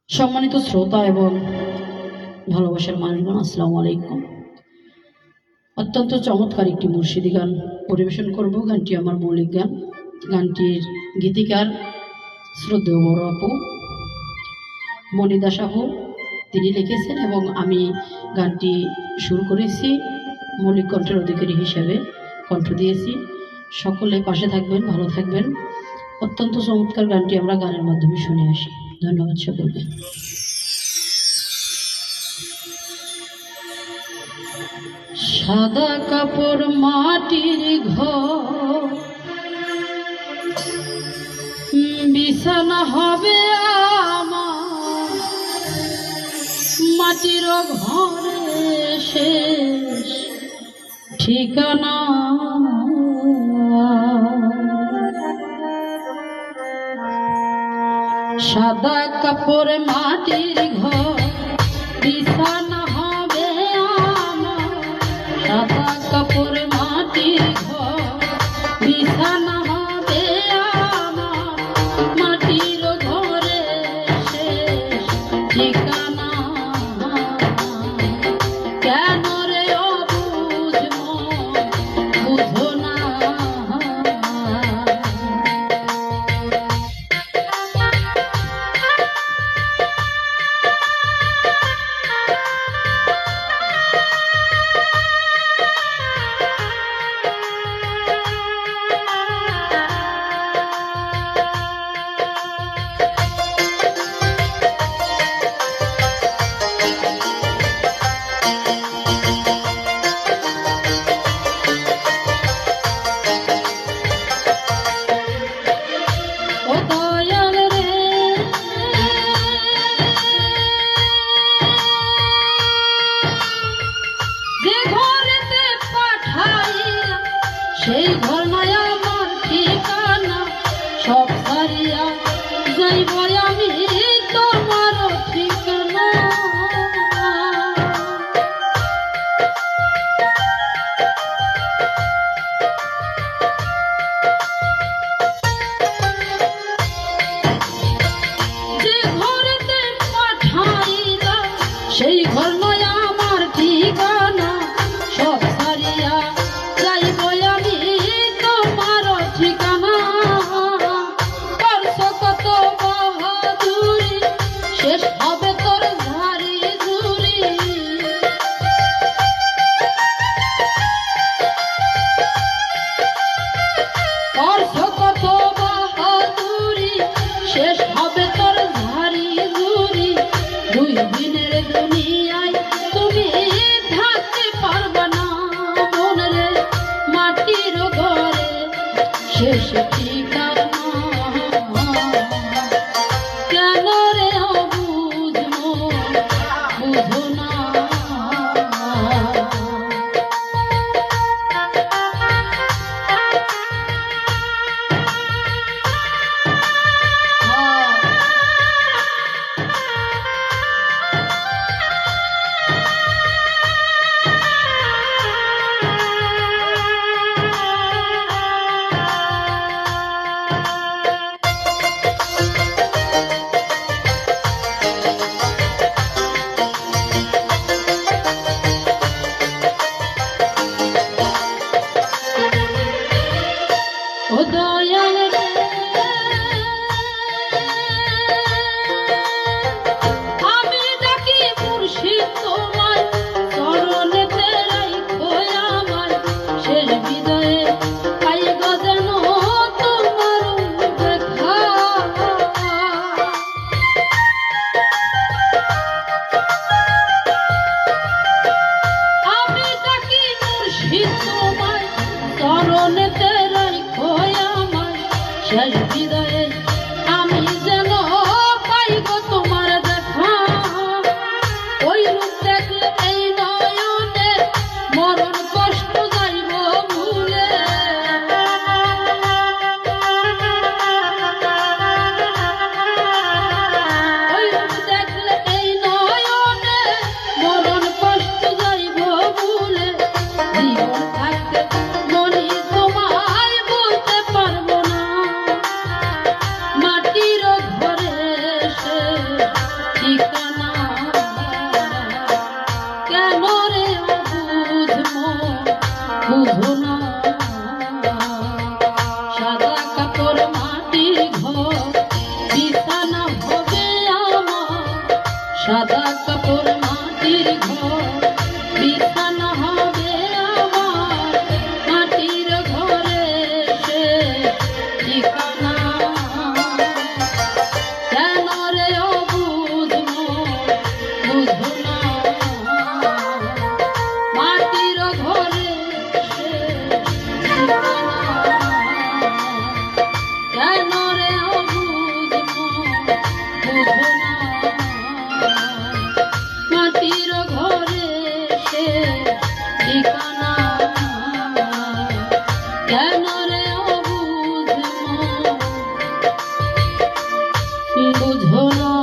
সম্মানিত শ্রোতা এবং ভালোবাসার মানুষগণ, আসসালামু আলাইকুম। অত্যন্ত চমৎকার একটি মুর্শিদি গান পরিবেশন করব। গানটি আমার মৌলিক গান। গানটির গীতিকার শ্রদ্ধেয় বড় আপু মনিদা সাহু তিনি লিখেছেন এবং আমি গানটি শুরু করেছি। মৌলিক কণ্ঠের অধিকারী হিসেবে কণ্ঠ দিয়েছি। সকলে পাশে থাকবেন, ভালো থাকবেন। অত্যন্ত চমৎকার গানটি আমরা গানের মাধ্যমে শুনে আসি। ধন্যবাদ সকলকে। সাদা কাপড় মাটির ঘর, বিছানা হবে আমার মাটির ঘরে শেষ ঠিকানা। সাদা কাপড় মাটির ঘর, বিছানা হবে আমার। সাদা কাপড় মাটির ঘর, বিছানা হবে আমার মাটির ঘরে শেষ ঠিকানা। কেন রে অবুঝ মন বুঝো না, সেই ঘর নয় আমার ঠিকানা। সব সারিয়া যাইব আমি তোমার ঠিকানা। যে ঘরেতে পাঠাইলা সেই ঘর নয় আমার ঠিকানা। সব সারিয়া যাইব আমি তোমার ঠিকানা। করছো কত কাপড় মাটির ঘর বিছানা হবে আমার মাটির ঘরে সে ঠিকানা কেন রে অবুঝ বুঝো না মাটির ঘরে সে ঠিকানা কেন রে অবুঝ বুঝো না মাটির ঘরে সে ঠিকানা কেন রে অবুঝ বুঝো না।